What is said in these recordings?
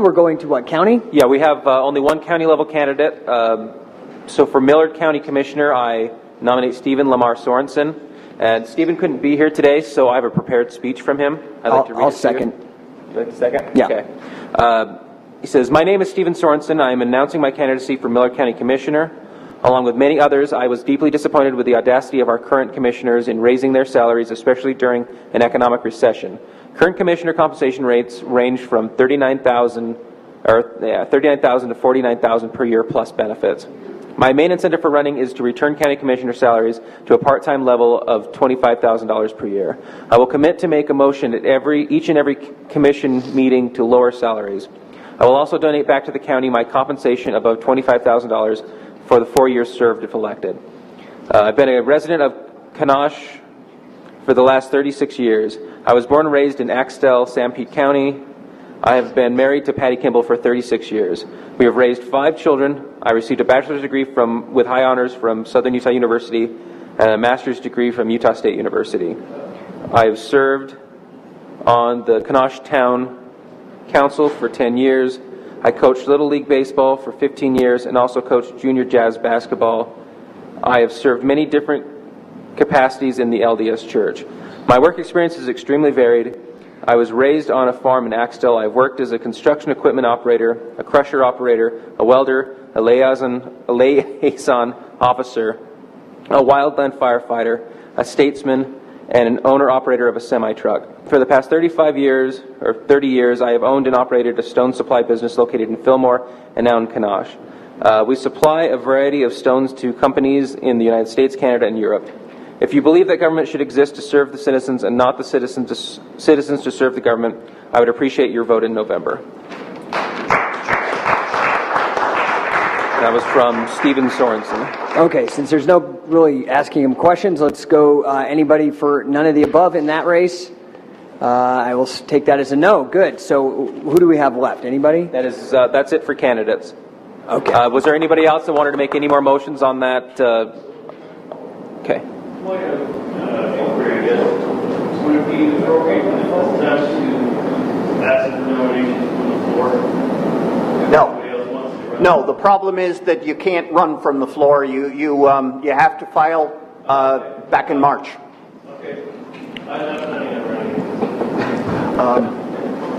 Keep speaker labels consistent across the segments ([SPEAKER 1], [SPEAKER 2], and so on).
[SPEAKER 1] we're going to what, county?
[SPEAKER 2] Yeah, we have only one county level candidate. So for Millard County Commissioner, I nominate Stephen Lamar Sorenson. And Stephen couldn't be here today, so I have a prepared speech from him.
[SPEAKER 1] I'll second.
[SPEAKER 2] Would you like to second?
[SPEAKER 1] Yeah.
[SPEAKER 2] Okay. He says, "My name is Stephen Sorenson. I am announcing my candidacy for Millard County Commissioner. Along with many others, I was deeply disappointed with the audacity of our current commissioners in raising their salaries, especially during an economic recession. Current commissioner compensation rates range from $39,000 to $49,000 per year plus benefits. My main incentive for running is to return county commissioner salaries to a part-time level of $25,000 per year. I will commit to make a motion at each and every commission meeting to lower salaries. I will also donate back to the county my compensation above $25,000 for the 4 years served if elected. I've been a resident of Kanosh for the last 36 years. I was born and raised in Axtell, Sanpete County. I have been married to Patty Kimball for 36 years. We have raised 5 children. I received a bachelor's degree with high honors from Southern Utah University and a master's degree from Utah State University. I have served on the Kanosh Town Council for 10 years. I coached Little League Baseball for 15 years and also coached junior jazz basketball. I have served many different capacities in the LDS Church. My work experience is extremely varied. I was raised on a farm in Axtell. I've worked as a construction equipment operator, a crusher operator, a welder, a liaison officer, a wildland firefighter, a statesman, and an owner-operator of a semi-truck. For the past 30 years, I have owned and operated a stone supply business located in Fillmore and now in Kanosh. We supply a variety of stones to companies in the United States, Canada, and Europe. If you believe that government should exist to serve the citizens and not the citizens to serve the government, I would appreciate your vote in November." That was from Stephen Sorenson.
[SPEAKER 1] Okay, since there's no really asking him questions, let's go anybody for none of the above in that race. I will take that as a no. Good. So who do we have left? Anybody?
[SPEAKER 2] That's it for candidates.
[SPEAKER 1] Okay.
[SPEAKER 2] Was there anybody else that wanted to make any more motions on that? Okay.
[SPEAKER 3] Point of inquiry, I guess. Would it be appropriate for the time to ask for nominations from the floor?
[SPEAKER 4] No, the problem is that you can't run from the floor. You have to file back in March.
[SPEAKER 3] Okay.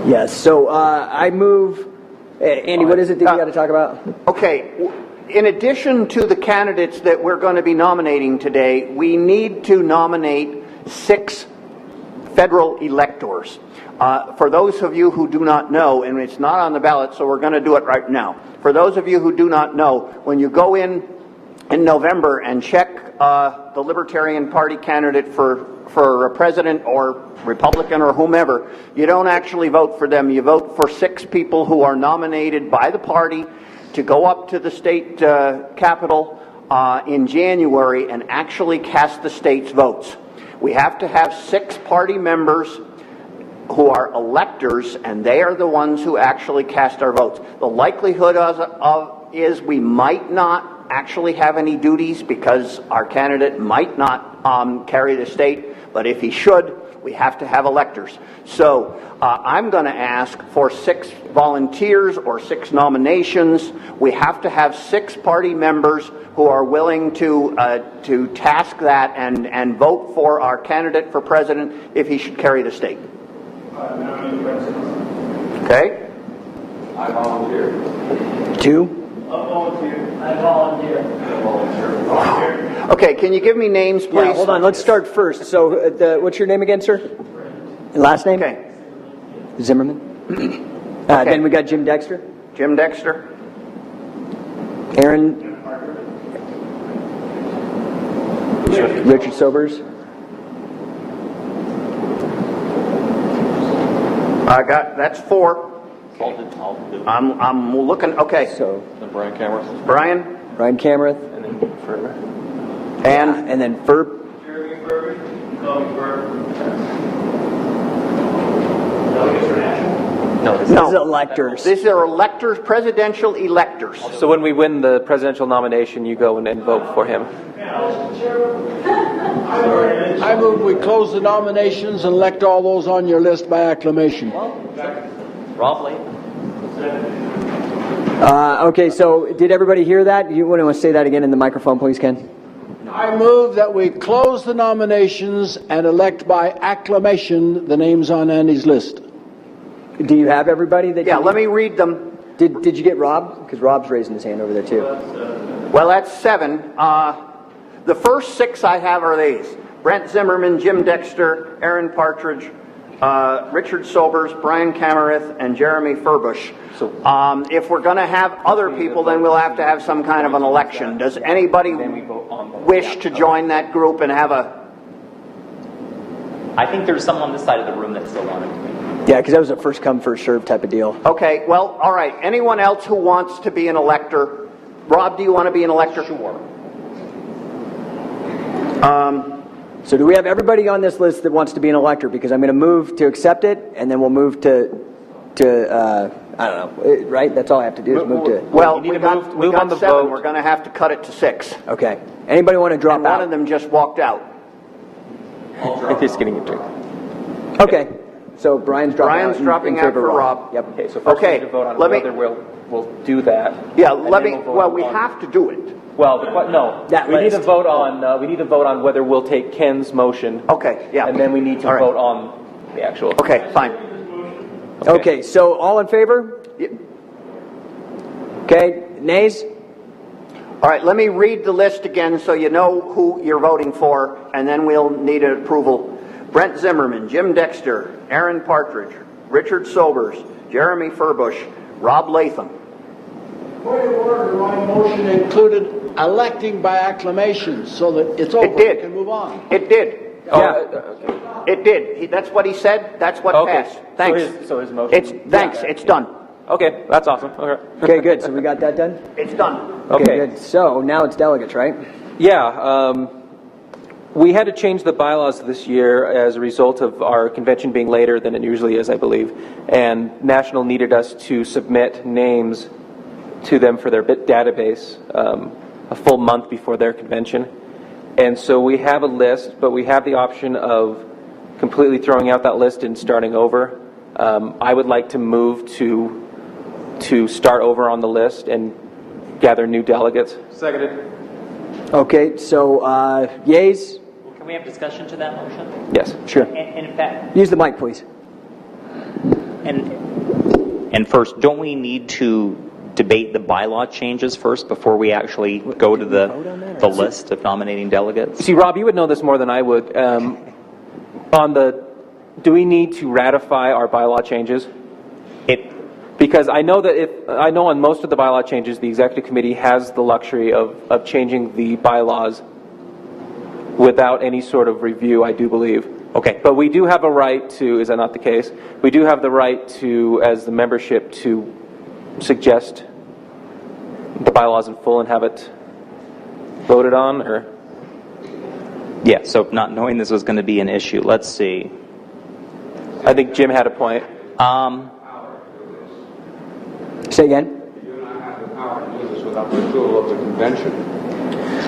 [SPEAKER 1] Yes, so I move... Andy, what is it that you got to talk about?
[SPEAKER 4] Okay. In addition to the candidates that we're going to be nominating today, we need to nominate 6 federal electors. For those of you who do not know, and it's not on the ballot, so we're going to do it right now. For those of you who do not know, when you go in November and check the Libertarian Party candidate for president or Republican or whomever, you don't actually vote for them. You vote for 6 people who are nominated by the party to go up to the state capitol in January and actually cast the state's votes. We have to have 6 party members who are electors, and they are the ones who actually cast our votes. The likelihood is we might not actually have any duties because our candidate might not carry the state, but if he should, we have to have electors. So I'm going to ask for 6 volunteers or 6 nominations. We have to have 6 party members who are willing to task that and vote for our candidate for president if he should carry the state. Okay.
[SPEAKER 3] I volunteer.
[SPEAKER 1] 2.
[SPEAKER 3] I volunteer.
[SPEAKER 4] Okay, can you give me names, please?
[SPEAKER 1] Yeah, hold on. Let's start first. So, what's your name again, sir? Last name?
[SPEAKER 4] Okay.
[SPEAKER 1] Zimmerman.
[SPEAKER 4] Okay.
[SPEAKER 1] Then we got Jim Dexter.
[SPEAKER 4] Jim Dexter.
[SPEAKER 1] Aaron. Richard Sobers.
[SPEAKER 4] That's 4. I'm looking. Okay.
[SPEAKER 1] So
[SPEAKER 2] Brian Cameron.
[SPEAKER 1] Brian Cameron.
[SPEAKER 2] And then Ferber.
[SPEAKER 4] And
[SPEAKER 1] then Ferb.
[SPEAKER 3] Jeremy Ferber. Tommy Ferber. Delegates or national?
[SPEAKER 2] No.
[SPEAKER 1] This is electors.
[SPEAKER 4] These are electors, presidential electors.
[SPEAKER 2] So when we win the presidential nomination, you go and vote for him.
[SPEAKER 5] I move we close the nominations and elect all those on your list by acclamation.
[SPEAKER 2] Roughly.
[SPEAKER 1] Okay, so did everybody hear that? You want to say that again in the microphone, please, Ken?
[SPEAKER 5] I move that we close the nominations and elect by acclamation the names on Andy's list.
[SPEAKER 1] Do you have everybody that?
[SPEAKER 4] Yeah, let me read them.
[SPEAKER 1] Did you get Rob? Because Rob's raising his hand over there too.
[SPEAKER 4] Well, that's 7. The first 6 I have are these: Brent Zimmerman, Jim Dexter, Aaron Partridge, Richard Sobers, Brian Camerith, and Jeremy Furbush. If we're going to have other people, then we'll have to have some kind of an election. Does anybody wish to join that group and have a...
[SPEAKER 6] I think there's some on this side of the room that still want it.
[SPEAKER 1] Yeah, because that was a first come, first served type of deal.
[SPEAKER 4] Okay, well, all right. Anyone else who wants to be an elector? Rob, do you want to be an elector?
[SPEAKER 6] Sure.
[SPEAKER 1] So do we have everybody on this list that wants to be an elector? Because I'm going to move to accept it, and then we'll move to I don't know, right? That's all I have to do is move to...
[SPEAKER 4] Well,
[SPEAKER 2] You need
[SPEAKER 4] we
[SPEAKER 2] to
[SPEAKER 4] got,
[SPEAKER 2] move on the
[SPEAKER 4] 7.
[SPEAKER 2] vote.
[SPEAKER 4] We're going to have to cut it to 6.
[SPEAKER 1] Okay. Anybody want to drop
[SPEAKER 4] And
[SPEAKER 1] out?
[SPEAKER 4] one of them just walked out.
[SPEAKER 2] He's getting a drink.
[SPEAKER 1] Okay. So Brian's dropping out.
[SPEAKER 4] Brian's dropping
[SPEAKER 1] in
[SPEAKER 4] out
[SPEAKER 1] favor
[SPEAKER 4] for
[SPEAKER 1] of
[SPEAKER 4] Rob.
[SPEAKER 1] Yep.
[SPEAKER 2] Okay, so first
[SPEAKER 4] Okay,
[SPEAKER 2] we need to vote on
[SPEAKER 4] let me-
[SPEAKER 2] whether we'll do that.
[SPEAKER 4] Yeah,
[SPEAKER 2] and
[SPEAKER 4] let
[SPEAKER 2] then
[SPEAKER 4] me...
[SPEAKER 2] we'll vote
[SPEAKER 4] Well, we
[SPEAKER 2] on-
[SPEAKER 4] have to do it.
[SPEAKER 2] Well, no.
[SPEAKER 1] That
[SPEAKER 2] we need to
[SPEAKER 1] list.
[SPEAKER 2] vote on whether we'll take Ken's motion.
[SPEAKER 4] Okay, yeah.
[SPEAKER 2] And then we need to
[SPEAKER 4] All right.
[SPEAKER 2] vote on the actual.
[SPEAKER 4] Okay, fine.
[SPEAKER 1] Okay, so all in favor?
[SPEAKER 4] Yep.
[SPEAKER 1] Okay, nays?
[SPEAKER 4] All right, let me read the list again so you know who you're voting for, and then we'll need an approval. Brent Zimmerman, Jim Dexter, Aaron Partridge, Richard Sobers, Jeremy Furbush, Rob Latham.
[SPEAKER 5] Point of order, my motion included electing by acclamation so that it's over.
[SPEAKER 4] It did.
[SPEAKER 5] We can move on.
[SPEAKER 4] It did.
[SPEAKER 1] Yeah.
[SPEAKER 4] It did. That's what he said. That's what
[SPEAKER 2] Okay.
[SPEAKER 4] passed. Thanks.
[SPEAKER 2] So his motion.
[SPEAKER 4] It's done.
[SPEAKER 2] Okay, that's awesome. Okay.
[SPEAKER 1] Okay, good. So we got that done?
[SPEAKER 4] It's done.
[SPEAKER 1] Okay, good. So now it's delegates, right?
[SPEAKER 2] Yeah, we had to change the bylaws this year as a result of our convention being later than it usually is, I believe. And National needed us to submit names to them for their database a full month before their convention. And so we have a list, but we have the option of completely throwing out that list and starting over. I would like to move to start over on the list and gather new delegates. Seconded.
[SPEAKER 1] Okay, so yays?
[SPEAKER 6] Can we have discussion to that motion?
[SPEAKER 2] Yes.
[SPEAKER 1] Sure.
[SPEAKER 6] And in fact,
[SPEAKER 1] Use the mic, please.
[SPEAKER 6] and first, don't we need to debate the bylaw changes first before we actually go to the list of nominating delegates?
[SPEAKER 2] See, Rob, you would know this more than I would. Do we need to ratify our bylaw changes? Because I know on most of the bylaw changes, the executive committee has the luxury of changing the bylaws without any sort of review, I do believe.
[SPEAKER 6] Okay.
[SPEAKER 2] But we do have a right to, is that not the case? We do have the right to, as the membership, to suggest the bylaws in full and have it voted on, or?
[SPEAKER 6] Yeah, so not knowing this was going to be an issue, let's see.
[SPEAKER 2] I think Jim had a point.
[SPEAKER 1] Say again?
[SPEAKER 7] You do not have the power to do this without the approval of the convention.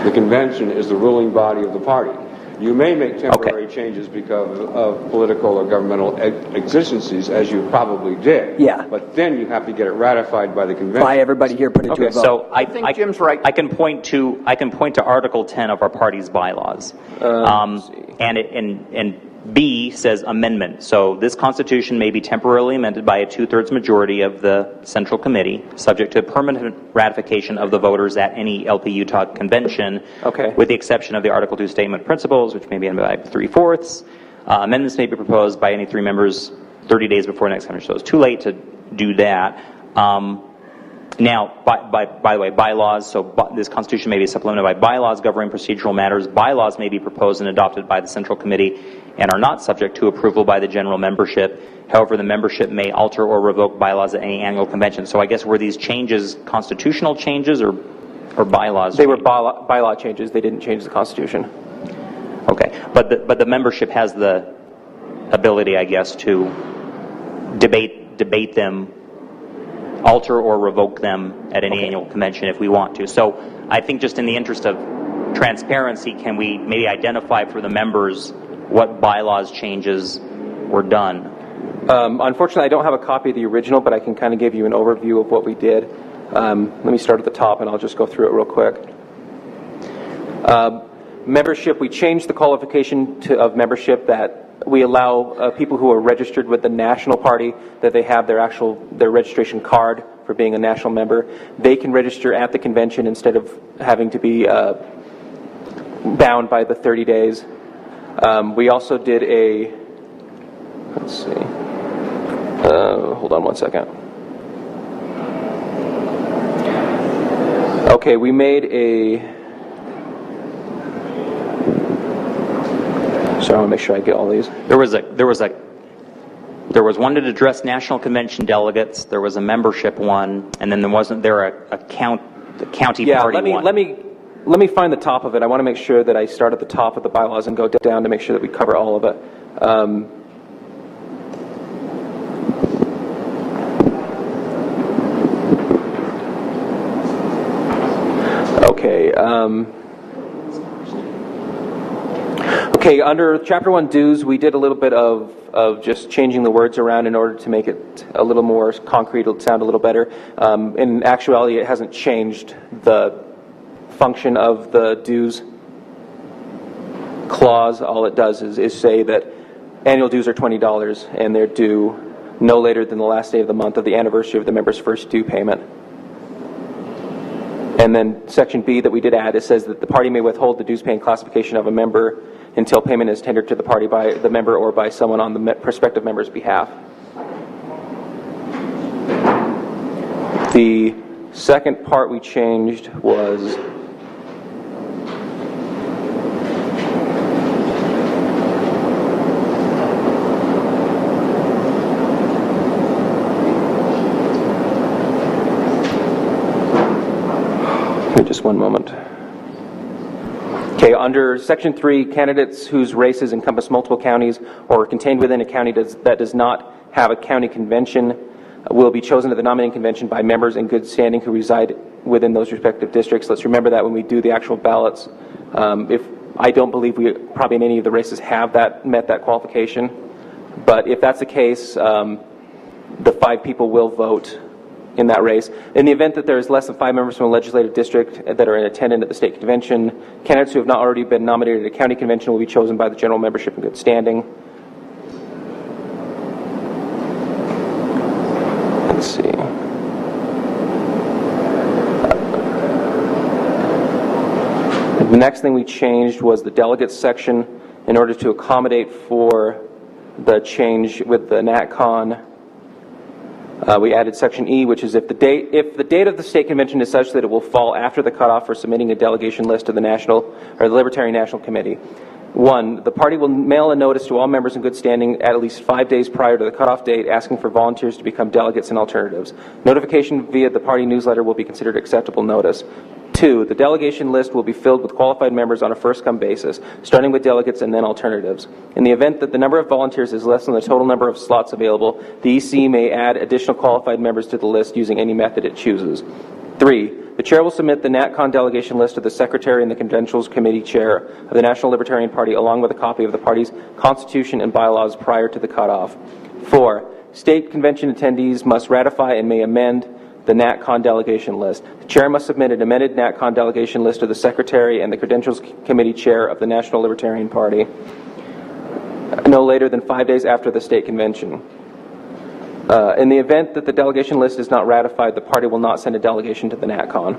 [SPEAKER 7] The convention is the ruling body of the party. You may make temporary changes because of political or governmental exigencies, as you probably did.
[SPEAKER 1] Yeah.
[SPEAKER 7] But then you have to get it ratified by the convention.
[SPEAKER 1] By everybody here, put it to a vote.
[SPEAKER 6] So I
[SPEAKER 4] think Jim's right.
[SPEAKER 6] I can point to Article 10 of our party's bylaws, and B says amendment. So this Constitution may be temporarily amended by a 2/3 majority of the Central Committee, subject to permanent ratification of the voters at any LP Utah convention, with the exception of the Article 2 Statement of Principles, which may be amended by 3/4. Amendments may be proposed by any 3 members 30 days before the next convention. So it's too late to do that. Now, by the way, bylaws, so this Constitution may be supplemented by bylaws governing procedural matters. Bylaws may be proposed and adopted by the Central Committee and are not subject to approval by the general membership. However, the membership may alter or revoke bylaws at any annual convention. So I guess were these changes constitutional changes or bylaws?
[SPEAKER 2] They were bylaw changes. They didn't change the Constitution.
[SPEAKER 6] Okay, but the membership has the ability, I guess, to debate them, alter or revoke them at any annual convention if we want to. So I think just in the interest of transparency, can we maybe identify for the members what bylaws changes were done?
[SPEAKER 2] Unfortunately, I don't have a copy of the original, but I can kind of give you an overview of what we did. Let me start at the top, and I'll just go through it real quick. Membership, we changed the qualification of membership that we allow people who are registered with the national party, that they have their registration card for being a national member. They can register at the convention instead of having to be bound by the 30 days. We also did let's see, hold on one second. Okay, we made so I want to make sure I get all these.
[SPEAKER 6] There was one to address national convention delegates. There was a membership one, and then wasn't there a county party one?
[SPEAKER 2] Let me find the top of it. I want to make sure that I start at the top of the bylaws and go down to make sure that we cover all of it. Okay, under Chapter 1 dues, we did a little bit of just changing the words around in order to make it a little more concrete, it'll sound a little better. In actuality, it hasn't changed the function of the dues clause. All it does is say that annual dues are $20 and they're due no later than the last day of the month of the anniversary of the member's first due payment. And then Section B that we did add, it says that the party may withhold the dues paying classification of a member until payment is tendered to the party by the member or by someone on the prospective member's behalf. The second part we changed was just one moment. Okay, under Section 3, candidates whose races encompass multiple counties or are contained within a county that does not have a county convention will be chosen at the nominating convention by members in good standing who reside within those respective districts. Let's remember that when we do the actual ballots. I don't believe we probably in any of the races have met that qualification, but if that's the case, the 5 people will vote in that race. In the event that there is less than 5 members from a legislative district that are in attendance at the state convention, candidates who have not already been nominated at a county convention will be chosen by the general membership in good standing. Let's see. The next thing we changed was the delegates section in order to accommodate for the change with the NatCon. We added Section E, which is if the date of the state convention is such that it will fall after the cutoff for submitting a delegation list to the Libertarian National Committee. 1, the party will mail a notice to all members in good standing at least 5 days prior to the cutoff date asking for volunteers to become delegates and alternatives. Notification via the party newsletter will be considered acceptable notice. 2, the delegation list will be filled with qualified members on a first-come basis, starting with delegates and then alternatives. In the event that the number of volunteers is less than the total number of slots available, the EC may add additional qualified members to the list using any method it chooses. 3, the chair will submit the NatCon delegation list to the secretary and the Credentials Committee chair of the National Libertarian Party along with a copy of the party's constitution and bylaws prior to the cutoff. 4, state convention attendees must ratify and may amend the NatCon delegation list. The chair must submit an amended NatCon delegation list to the secretary and the Credentials Committee chair of the National Libertarian Party no later than 5 days after the state convention. In the event that the delegation list is not ratified, the party will not send a delegation to the NatCon.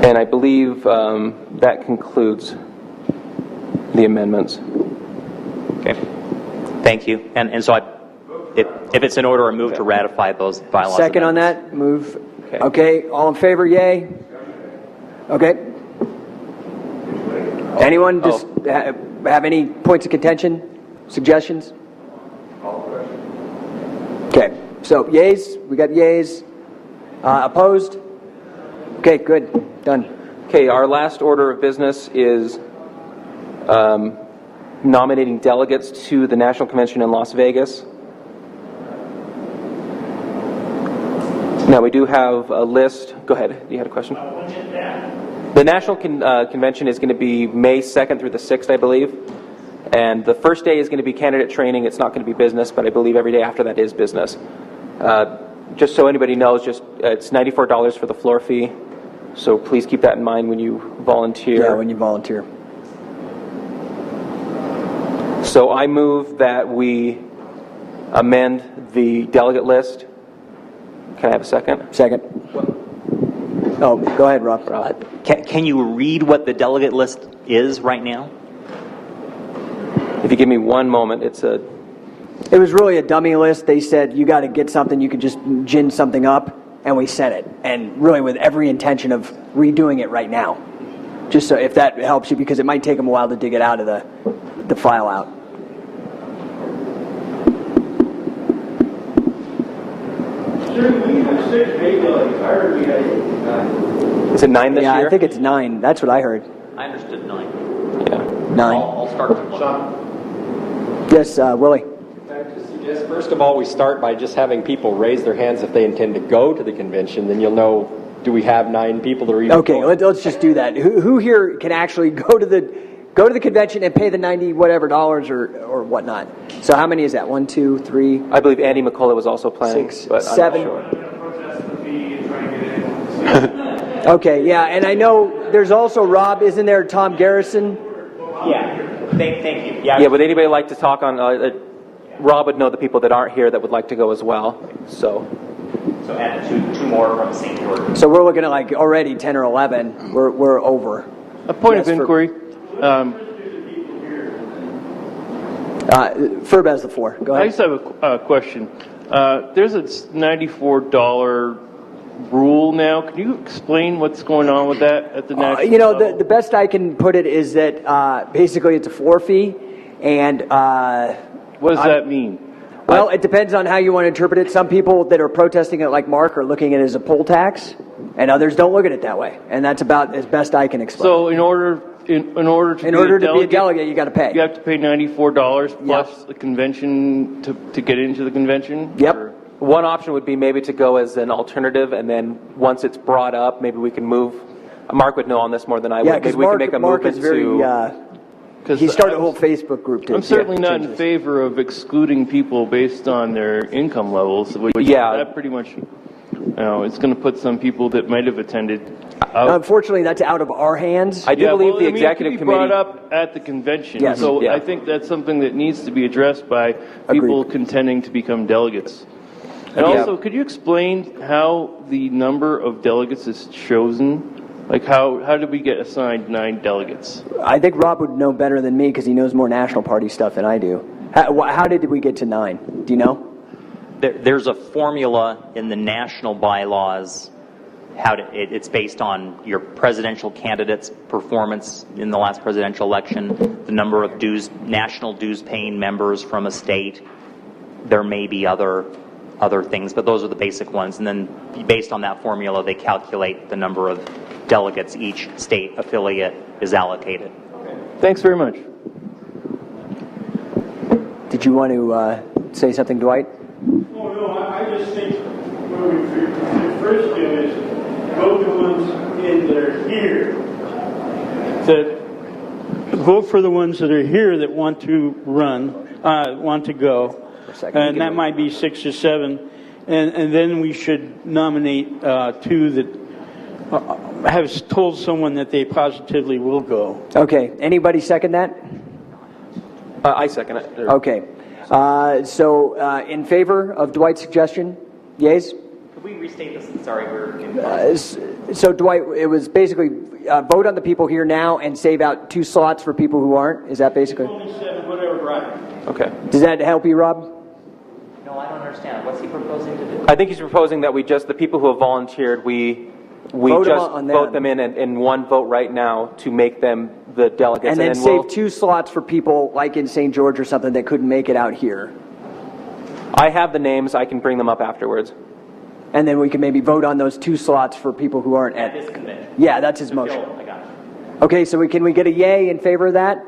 [SPEAKER 2] And I believe that concludes the amendments.
[SPEAKER 6] Okay. Thank you. And so if it's in order, I move to ratify those bylaws.
[SPEAKER 1] Second on that, move. Okay, all in favor, yay? Okay. Anyone just have any points of contention, suggestions? Okay, so yays, we got yays. Opposed? Okay, good, done.
[SPEAKER 2] Okay, our last order of business is nominating delegates to the National Convention in Las Vegas. Now, we do have a list. Go ahead. You had a question?
[SPEAKER 3] When is that?
[SPEAKER 2] The National Convention is going to be May 2nd through the 6th, I believe. And the first day is going to be candidate training. It's not going to be business, but I believe every day after that is business. just so anybody knows, it's $94 for the floor fee. So please keep that in mind when you volunteer.
[SPEAKER 1] Yeah, when you volunteer.
[SPEAKER 2] So I move that we amend the delegate list. Can I have a second?
[SPEAKER 1] Second. Oh, go ahead, Rob.
[SPEAKER 6] Can you read what the delegate list is right now?
[SPEAKER 2] If you give me one moment, it
[SPEAKER 1] was really a dummy list. They said you got to get something, you could just gin something up, and we sent it. And really with every intention of redoing it right now. Just so if that helps you, because it might take them a while to dig it out of the file out.
[SPEAKER 3] We have 6 delegates. I heard we had 8.
[SPEAKER 2] Is it 9 this year?
[SPEAKER 1] Yeah, I think it's 9. That's what I heard.
[SPEAKER 6] I understood 9.
[SPEAKER 2] Yeah.
[SPEAKER 1] 9.
[SPEAKER 6] I'll start with
[SPEAKER 1] Yes, Willie.
[SPEAKER 8] To suggest, first of all, we start by just having people raise their hands if they intend to go to the convention. Then you'll know, do we have 9 people that are even
[SPEAKER 1] Okay,
[SPEAKER 8] going?
[SPEAKER 1] let's just do that. Who here can actually go to the convention and pay the $90 whatever dollars or whatnot? So how many is that? 1, 2, 3,
[SPEAKER 2] I believe Andy McCullough was also planning.
[SPEAKER 1] 6,
[SPEAKER 2] but I'm not
[SPEAKER 1] 7.
[SPEAKER 2] sure.
[SPEAKER 3] I'm going to protest the fee and try and get in.
[SPEAKER 1] Okay, yeah, and I know there's also Rob, isn't there, Tom Garrison?
[SPEAKER 6] Yeah, thank you. Yeah,
[SPEAKER 2] Yeah, would anybody like to talk on? Rob would know the people that aren't here that would like to go as well. So
[SPEAKER 6] add two more from St. George.
[SPEAKER 1] So we're looking at like already 10 or 11. We're over.
[SPEAKER 9] A point
[SPEAKER 1] Yes,
[SPEAKER 9] of inquiry.
[SPEAKER 1] Ferb has the floor. Go
[SPEAKER 9] I
[SPEAKER 1] ahead.
[SPEAKER 9] just have a question. There's a $94 rule now. Can you explain what's going on with that at the national
[SPEAKER 1] You know,
[SPEAKER 9] level?
[SPEAKER 1] the best I can put it is that basically it's a floor fee, and
[SPEAKER 9] What does that mean?
[SPEAKER 1] well, it depends on how you want to interpret it. Some people that are protesting it, like Mark, are looking at it as a poll tax, and others don't look at it that way. And that's about as best I can explain.
[SPEAKER 9] So in order to
[SPEAKER 1] be a delegate, you got to pay.
[SPEAKER 9] you have to pay $94 plus the convention to get into the convention?
[SPEAKER 1] Yep.
[SPEAKER 9] Or-
[SPEAKER 2] one option would be maybe to go as an alternative, and then once it's brought up, maybe we can move. Mark would know on this more than I would.
[SPEAKER 1] Yeah,
[SPEAKER 2] Maybe
[SPEAKER 1] because
[SPEAKER 2] we can make a
[SPEAKER 1] Mark
[SPEAKER 2] movement
[SPEAKER 1] is very.
[SPEAKER 2] to.
[SPEAKER 9] 'cause
[SPEAKER 1] He started a
[SPEAKER 9] I'm-
[SPEAKER 1] whole Facebook group to
[SPEAKER 9] I'm certainly not
[SPEAKER 1] change
[SPEAKER 9] in
[SPEAKER 1] this.
[SPEAKER 9] favor of excluding people based on their income levels. Which
[SPEAKER 2] Yeah.
[SPEAKER 9] That pretty much, it's going to put some people that might have attended out.
[SPEAKER 1] Unfortunately, that's out of our hands.
[SPEAKER 2] I do believe the
[SPEAKER 9] it
[SPEAKER 2] executive
[SPEAKER 9] could be
[SPEAKER 2] committee.
[SPEAKER 9] brought up at the convention.
[SPEAKER 1] Yes.
[SPEAKER 9] So
[SPEAKER 2] Yeah.
[SPEAKER 9] I think that's something that needs to be addressed by people contending to become delegates. And
[SPEAKER 2] Yeah.
[SPEAKER 9] also, could you explain how the number of delegates is chosen? Like how did we get assigned 9 delegates?
[SPEAKER 1] I think Rob would know better than me because he knows more national party stuff than I do. How did we get to 9? Do you know?
[SPEAKER 6] There's a formula in the national bylaws. It's based on your presidential candidate's performance in the last presidential election, the number of national dues paying members from a state. There may be other things, but those are the basic ones. And then based on that formula, they calculate the number of delegates each state affiliate is allocated.
[SPEAKER 9] Thanks very much.
[SPEAKER 1] Did you want to say something, Dwight?
[SPEAKER 3] Oh, no, I just think what we first do is vote the ones in that are here.
[SPEAKER 10] That vote for the ones that are here that want to run, want to go, and that might be 6 or 7, and then we should nominate 2 that have told someone that they positively will go.
[SPEAKER 1] Okay. Anybody second that?
[SPEAKER 2] I second it.
[SPEAKER 1] Okay. So in favor of Dwight's suggestion? Yeas?
[SPEAKER 6] Could we restate this? Sorry,
[SPEAKER 1] So Dwight, it was basically vote on the people here now and save out 2 slots for people who aren't. Is that basically?
[SPEAKER 10] Only 7, whatever, right?
[SPEAKER 2] Okay.
[SPEAKER 1] Does that help you, Rob?
[SPEAKER 6] No, I don't understand. What's he proposing to do?
[SPEAKER 2] I think he's proposing that the people who have volunteered, we
[SPEAKER 1] Vote
[SPEAKER 2] just
[SPEAKER 1] on
[SPEAKER 2] vote
[SPEAKER 1] them.
[SPEAKER 2] them in one vote right now to make them the delegates.
[SPEAKER 1] And then
[SPEAKER 2] then
[SPEAKER 1] save 2 slots for people like in St. George or something that couldn't make it out here.
[SPEAKER 2] I have the names. I can bring them up afterwards.
[SPEAKER 1] And then we can maybe vote on those 2 slots for people who aren't
[SPEAKER 6] At this convention.
[SPEAKER 1] Yeah, that's his motion.
[SPEAKER 6] I got it.
[SPEAKER 1] Okay, so can we get a yay in favor of that?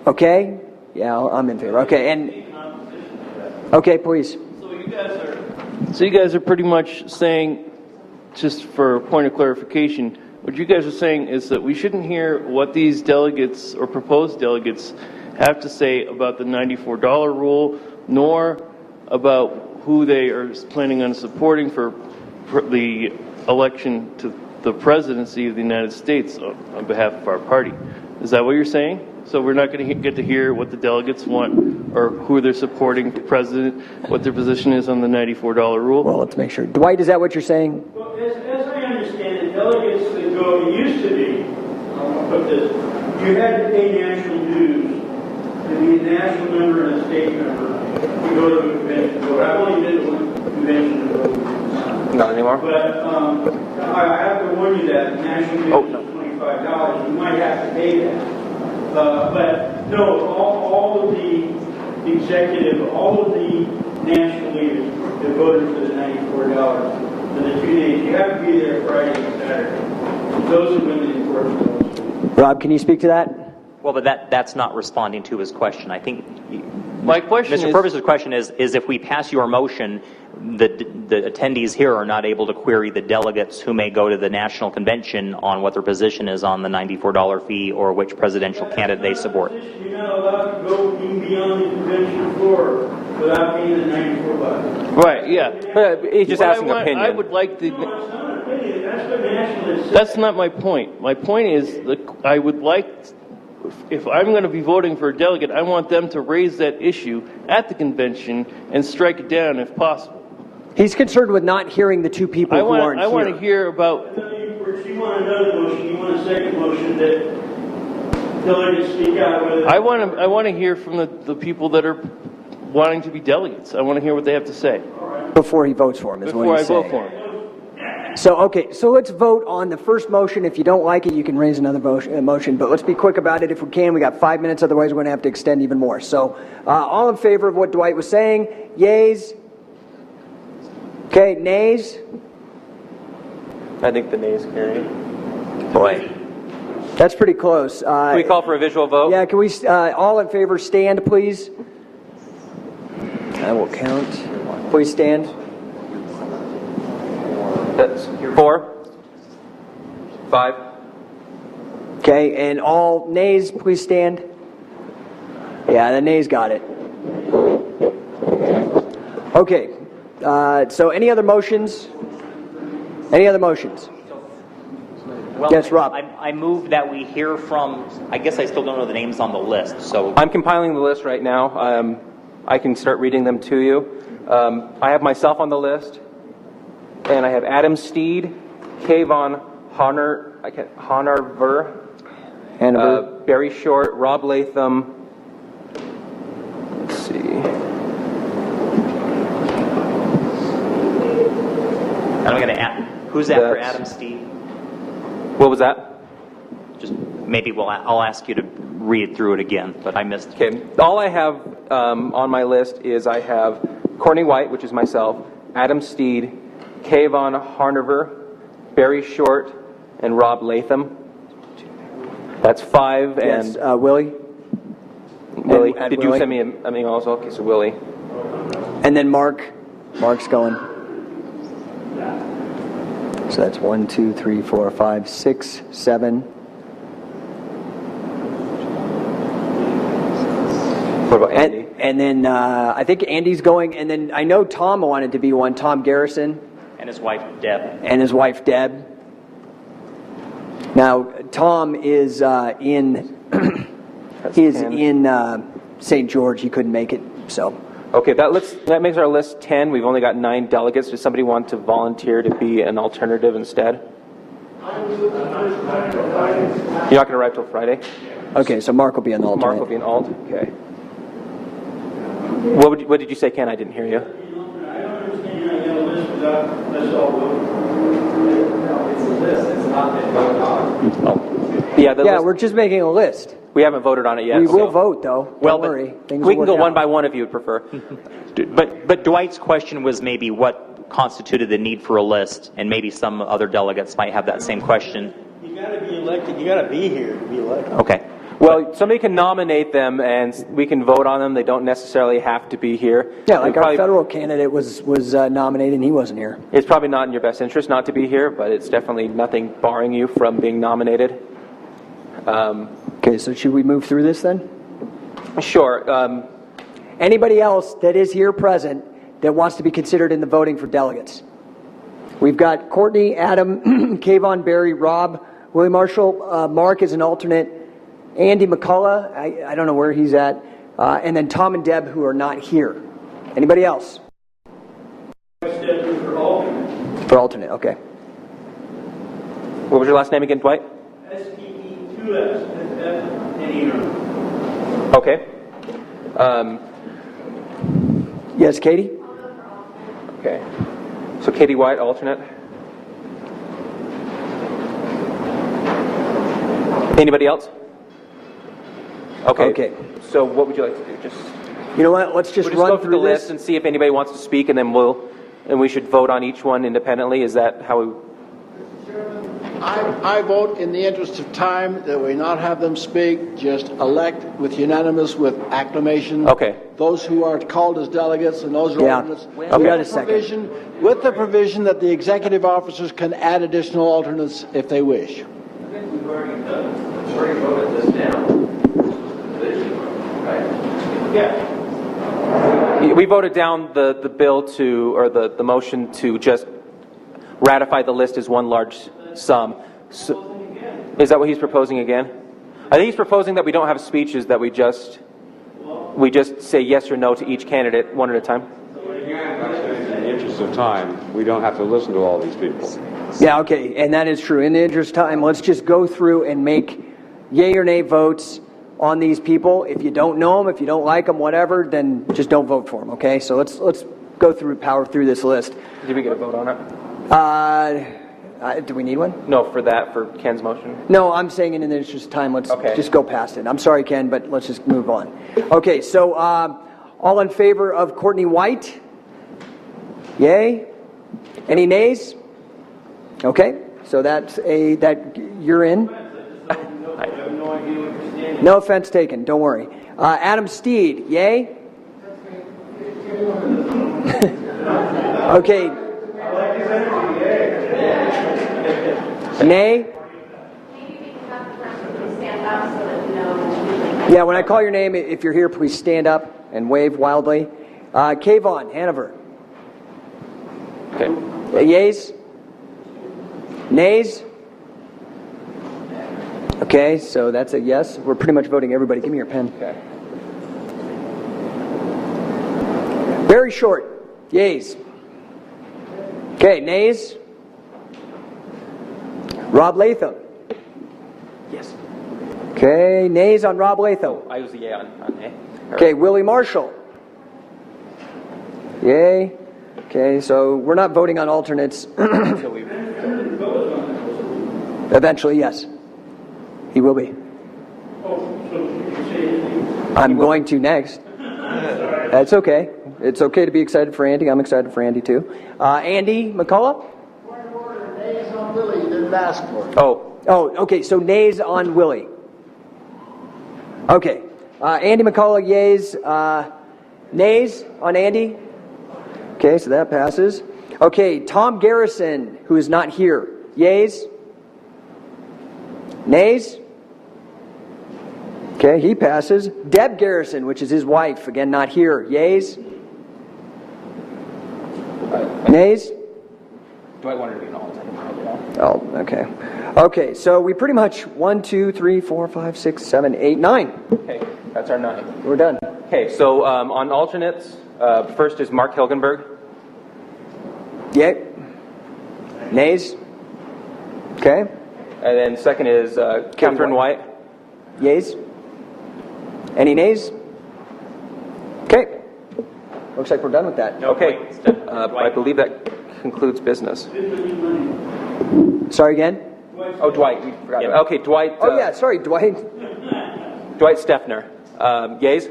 [SPEAKER 1] Okay? Yeah, I'm in favor. Okay, and okay, please.
[SPEAKER 9] So you guys are pretty much saying, just for a point of clarification, what you guys are saying is that we shouldn't hear what these delegates or proposed delegates have to say about the $94 rule, nor about who they are planning on supporting for the election to the presidency of the United States on behalf of our party. Is that what you're saying? So we're not going to get to hear what the delegates want or who they're supporting for president, what their position is on the $94 rule?
[SPEAKER 1] Well, let's make sure. Dwight, is that what you're saying?
[SPEAKER 10] Well, as I understand it, delegates that go, it used to be, I'll put this, you had to pay national dues to be a national member and a state member to go to a convention. So I've only been to one convention to vote.
[SPEAKER 2] Not anymore?
[SPEAKER 10] But I have to warn you that national dues is $25. You might have to pay that. But no, all of the executive, all of the national leaders that voted for the $94 for the 2 days, you have to be there Friday and Saturday. Those have been the important ones.
[SPEAKER 1] Rob, can you speak to that?
[SPEAKER 6] Well, but that's not responding to his question. I think
[SPEAKER 9] My question
[SPEAKER 6] Mr. Purvis's question is if we pass your motion, the attendees here are not able to query the delegates who may go to the national convention on what their position is on the $94 fee or which presidential candidate they support.
[SPEAKER 10] You're not allowed to go even beyond the convention floor without paying the $94.
[SPEAKER 9] Right, yeah.
[SPEAKER 2] But he's just asking opinion.
[SPEAKER 9] I would like the...
[SPEAKER 10] No, it's not an opinion. That's what nationalists say.
[SPEAKER 9] That's not my point. My point is I would like, if I'm going to be voting for a delegate, I want them to raise that issue at the convention and strike it down if possible.
[SPEAKER 1] He's concerned with not hearing the two people who aren't here.
[SPEAKER 9] I want to hear about...
[SPEAKER 10] You want another motion, you want a second motion that delegates speak out whether...
[SPEAKER 9] I want to hear from the people that are wanting to be delegates. I want to hear what they have to say.
[SPEAKER 1] Before he votes for him, is what
[SPEAKER 9] Before I
[SPEAKER 1] he's
[SPEAKER 9] vote
[SPEAKER 1] saying.
[SPEAKER 9] for him.
[SPEAKER 1] So, okay, so let's vote on the first motion. If you don't like it, you can raise another motion, but let's be quick about it if we can. We got 5 minutes, otherwise we're going to have to extend even more. So, all in favor of what Dwight was saying? Yays? Okay, nays?
[SPEAKER 2] I think the nays carry.
[SPEAKER 1] Boy. That's pretty close.
[SPEAKER 2] Can we call for a visual vote?
[SPEAKER 1] Yeah, can we, all in favor, stand, please? I will count. Please stand.
[SPEAKER 2] That's 4, 5.
[SPEAKER 1] Okay, and all nays, please stand. Yeah, the nays got it. Okay, so any other motions? Any other motions?
[SPEAKER 6] Well,
[SPEAKER 1] Yes, Rob.
[SPEAKER 6] I move that we hear from, I guess I still don't know the names on the list, so...
[SPEAKER 2] I'm compiling the list right now. I can start reading them to you. I have myself on the list, and I have Adam Steed, Kayvon Honorver, Barry Short, Rob Latham. Let's see.
[SPEAKER 6] I'm going to add, who's that for Adam Steed?
[SPEAKER 2] What was that?
[SPEAKER 6] Just maybe I'll ask you to read through it again, but I missed.
[SPEAKER 2] Okay. All I have on my list is I have Courtney White, which is myself, Adam Steed, Kayvon Harnover, Barry Short, and Rob Latham. That's 5.
[SPEAKER 1] Yes,
[SPEAKER 2] and
[SPEAKER 1] Willie?
[SPEAKER 2] Willie.
[SPEAKER 1] And
[SPEAKER 2] Did you send me an email also? Okay, so Willie.
[SPEAKER 1] And then Mark. Mark's going. So that's 1, 2, 3, 4, 5, 6, 7.
[SPEAKER 2] What about Andy?
[SPEAKER 1] And then I think Andy's going, and then I know Tom wanted to be one, Tom Garrison.
[SPEAKER 6] And his wife, Deb.
[SPEAKER 1] And his wife, Deb. Now, Tom is in St. George. He couldn't make it, so.
[SPEAKER 2] Okay, that makes our list 10. We've only got 9 delegates. Does somebody want to volunteer to be an alternative instead? You're not going to arrive till Friday?
[SPEAKER 1] Okay, so Mark will be an alternate.
[SPEAKER 2] Mark will be an alt? Okay. What did you say, Ken? I didn't hear you.
[SPEAKER 10] I don't understand how you have a list without us all voting. No, it's a list. It's not been voted on.
[SPEAKER 2] Oh. Yeah,
[SPEAKER 1] Yeah, we're just making a list.
[SPEAKER 2] We haven't voted on it yet.
[SPEAKER 1] We
[SPEAKER 2] so.
[SPEAKER 1] will vote, though.
[SPEAKER 2] Well,
[SPEAKER 1] Don't worry. Things
[SPEAKER 2] we
[SPEAKER 1] will
[SPEAKER 2] can go
[SPEAKER 1] work
[SPEAKER 2] one
[SPEAKER 1] out.
[SPEAKER 2] by one if you would prefer.
[SPEAKER 6] But Dwight's question was maybe what constituted the need for a list, and maybe some other delegates might have that same question.
[SPEAKER 11] You got to be elected. You got to be here to be elected.
[SPEAKER 6] Okay.
[SPEAKER 2] Well, somebody can nominate them, and we can vote on them. They don't necessarily have to be here.
[SPEAKER 1] Yeah, like our federal candidate was nominated, and he wasn't here.
[SPEAKER 2] It's probably not in your best interest not to be here, but it's definitely nothing barring you from being nominated.
[SPEAKER 1] Okay, so should we move through this then?
[SPEAKER 2] Sure.
[SPEAKER 1] Anybody else that is here present that wants to be considered in the voting for delegates? We've got Courtney, Adam, Kayvon, Barry, Rob, Willie Marshall, Mark is an alternate, Andy McCullough, I don't know where he's at, and then Tom and Deb, who are not here. Anybody else?
[SPEAKER 3] For alternate.
[SPEAKER 1] For alternate, okay.
[SPEAKER 2] What was your last name again, Dwight?
[SPEAKER 3] SPE2S.
[SPEAKER 2] Okay.
[SPEAKER 1] Yes, Katie?
[SPEAKER 2] Okay. So Katie White, alternate. Anybody else? Okay. So what would you like to do? Just
[SPEAKER 1] You know what? Let's just
[SPEAKER 2] we'll
[SPEAKER 1] run
[SPEAKER 2] go through the
[SPEAKER 1] through
[SPEAKER 2] list
[SPEAKER 1] this.
[SPEAKER 2] and see if anybody wants to speak, and then we should vote on each one independently. Is that how we?
[SPEAKER 5] I vote in the interest of time that we not have them speak, just elect with unanimous, with acclamation.
[SPEAKER 2] Okay.
[SPEAKER 5] Those who are called as delegates and those who
[SPEAKER 1] Yeah.
[SPEAKER 5] are alternates.
[SPEAKER 1] We got a second.
[SPEAKER 5] With the provision that the executive officers can add additional alternates if they wish.
[SPEAKER 3] I think we've already done this. We've already voted this down. Right? Yeah.
[SPEAKER 2] We voted down the bill to, or the motion to just ratify the list as one large sum. So, is that what he's proposing again? I think he's proposing that we don't have speeches, that we just say yes or no to each candidate one at a time.
[SPEAKER 7] In the interest of time, we don't have to listen to all these people.
[SPEAKER 1] Yeah, okay, and that is true. In the interest of time, let's just go through and make yay or nay votes on these people. If you don't know them, if you don't like them, whatever, then just don't vote for them, okay? So let's go through, power through this list.
[SPEAKER 2] Did we get a vote on it?
[SPEAKER 1] Do we need one?
[SPEAKER 2] No, for Ken's motion.
[SPEAKER 1] No, I'm saying in the interest of time, let's
[SPEAKER 2] Okay.
[SPEAKER 1] just go past it. I'm sorry, Ken, but let's just move on. Okay, so all in favor of Courtney White? Yay? Any nays? Okay, so that you're in.
[SPEAKER 3] I have no idea what you're standing.
[SPEAKER 1] No offense taken. Don't worry. Adam Steed, yay? Okay. Nay? Yeah, when I call your name, if you're here, please stand up and wave wildly. Kayvon, Hanover.
[SPEAKER 2] Okay.
[SPEAKER 1] Yays? Nays? Okay, so that's a yes. We're pretty much voting everybody. Give me your pen.
[SPEAKER 2] Okay.
[SPEAKER 1] Very short. Yays. Okay, nays? Rob Latham.
[SPEAKER 2] Yes.
[SPEAKER 1] Okay, nays on Rob Latham.
[SPEAKER 2] I was a yay on nay.
[SPEAKER 1] Okay, Willie Marshall. Yay. Okay, so we're not voting on alternates.
[SPEAKER 2] Until we
[SPEAKER 1] Eventually, yes. He will be. I'm going to next. That's okay. It's okay to be excited for Andy. I'm excited for Andy too. Andy McCullough?
[SPEAKER 5] Point of order, nays on Billy, you didn't ask for it.
[SPEAKER 1] Oh, okay, so nays on Willie. Okay. Andy McCullough, yays. Nays on Andy? Okay, so that passes. Okay, Tom Garrison, who is not here. Yays? Nays? Okay, he passes. Deb Garrison, which is his wife, again not here. Yays? Nays?
[SPEAKER 2] Dwight wanted to be an alternate.
[SPEAKER 1] Oh, okay. Okay, so we pretty much 1, 2, 3, 4, 5, 6, 7, 8, 9.
[SPEAKER 2] Okay, that's our 9.
[SPEAKER 1] We're done.
[SPEAKER 2] Okay, so on alternates, first is Mark Hilgenberg.
[SPEAKER 1] Yay. Nays? Okay.
[SPEAKER 2] And then second is Catherine White.
[SPEAKER 1] Yays? Any nays? Okay. Looks like we're done with that.
[SPEAKER 2] Okay, I believe that concludes business.
[SPEAKER 1] Sorry again?
[SPEAKER 2] Oh, Dwight, we forgot.
[SPEAKER 1] Yeah.
[SPEAKER 2] Okay, Dwight.
[SPEAKER 1] Oh, yeah, sorry, Dwight.
[SPEAKER 2] Dwight Steffner. Yays?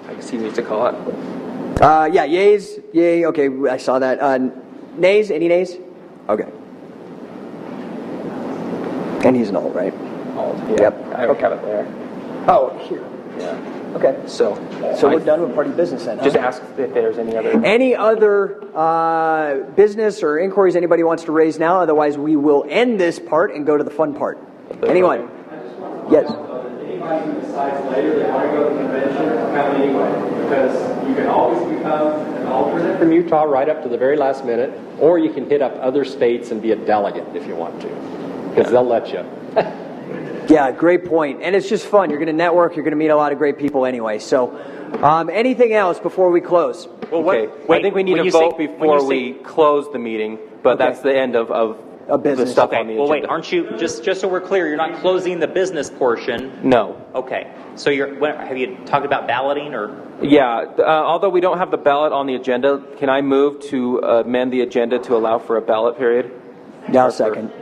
[SPEAKER 2] I guess he needs to call it.
[SPEAKER 1] Yeah, yays. Yay, okay, I saw that. Nays? Any nays? Okay. And he's an alt, right?
[SPEAKER 2] Alt, yeah.
[SPEAKER 1] Yep.
[SPEAKER 2] I don't have it there.
[SPEAKER 1] Oh, here.
[SPEAKER 2] Yeah.
[SPEAKER 1] Okay.
[SPEAKER 2] So
[SPEAKER 1] we're done with party business then, huh?
[SPEAKER 2] Just ask if there's any other.
[SPEAKER 1] Any other business or inquiries anybody wants to raise now? Otherwise, we will end this part and go to the fun part. Anyone? Yes.
[SPEAKER 8] Anybody who decides later they want to go to the convention, come anyway, because you can always become an alternate from Utah right up to the very last minute, or you can hit up other states and be a delegate if you want to, because they'll let you.
[SPEAKER 1] Yeah, great point. And it's just fun. You're going to network. You're going to meet a lot of great people anyway. So anything else before we close?
[SPEAKER 2] Well, I think we need to vote before we close the meeting, but that's the end of the stuff on the agenda.
[SPEAKER 6] Well, wait, aren't you, just so we're clear, you're not closing the business portion?
[SPEAKER 2] No.
[SPEAKER 6] Okay. So have you talked about balloting or?
[SPEAKER 2] Yeah, although we don't have the ballot on the agenda, can I move to amend the agenda to allow for a ballot period?
[SPEAKER 1] Yeah, second.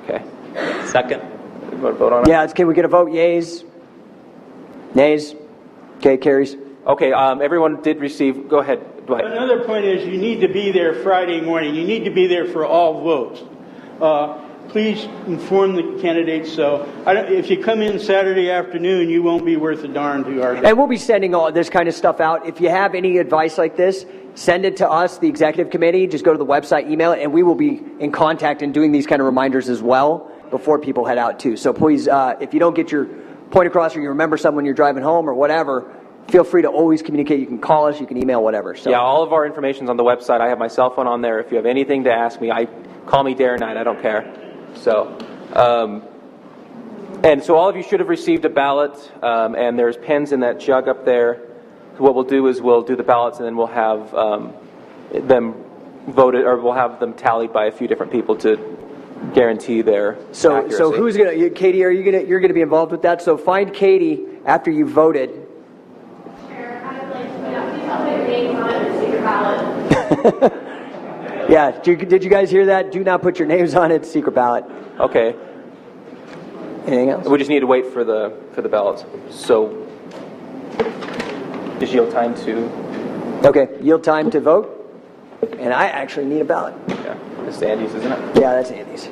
[SPEAKER 2] Okay.
[SPEAKER 6] Second.
[SPEAKER 2] You want to vote on it?
[SPEAKER 1] Yeah, can we get a vote? Yays? Nays? Okay, carries.
[SPEAKER 2] Okay, everyone did receive, go ahead, Dwight.
[SPEAKER 10] Another point is you need to be there Friday morning. You need to be there for all votes. Please inform the candidates. So if you come in Saturday afternoon, you won't be worth a darn to our.
[SPEAKER 1] And we'll be sending all this kind of stuff out. If you have any advice like this, send it to us, the executive committee. Just go to the website, email it, and we will be in contact and doing these kind of reminders as well before people head out too. So please, if you don't get your point across or you remember someone you're driving home or whatever, feel free to always communicate. You can call us, you can email, whatever. So.
[SPEAKER 2] Yeah, all of our information's on the website. I have my cell phone on there. If you have anything to ask me, call me day or night. I don't care. So, and so all of you should have received a ballot, and there's pens in that jug up there. So what we'll do is we'll do the ballots, and then we'll have them voted, or we'll have them tallied by a few different people to guarantee their accuracy.
[SPEAKER 1] So who's gonna? Katie, you're gonna be involved with that? So find Katie after you voted. Yeah, did you guys hear that? Do not put your names on it, secret ballot.
[SPEAKER 2] Okay.
[SPEAKER 1] Anything else?
[SPEAKER 2] We just need to wait for the ballots. So, just yield time to...
[SPEAKER 1] Okay, yield time to vote. And I actually need a ballot.
[SPEAKER 2] Yeah, it's Andy's, isn't it?
[SPEAKER 1] Yeah, that's Andy's.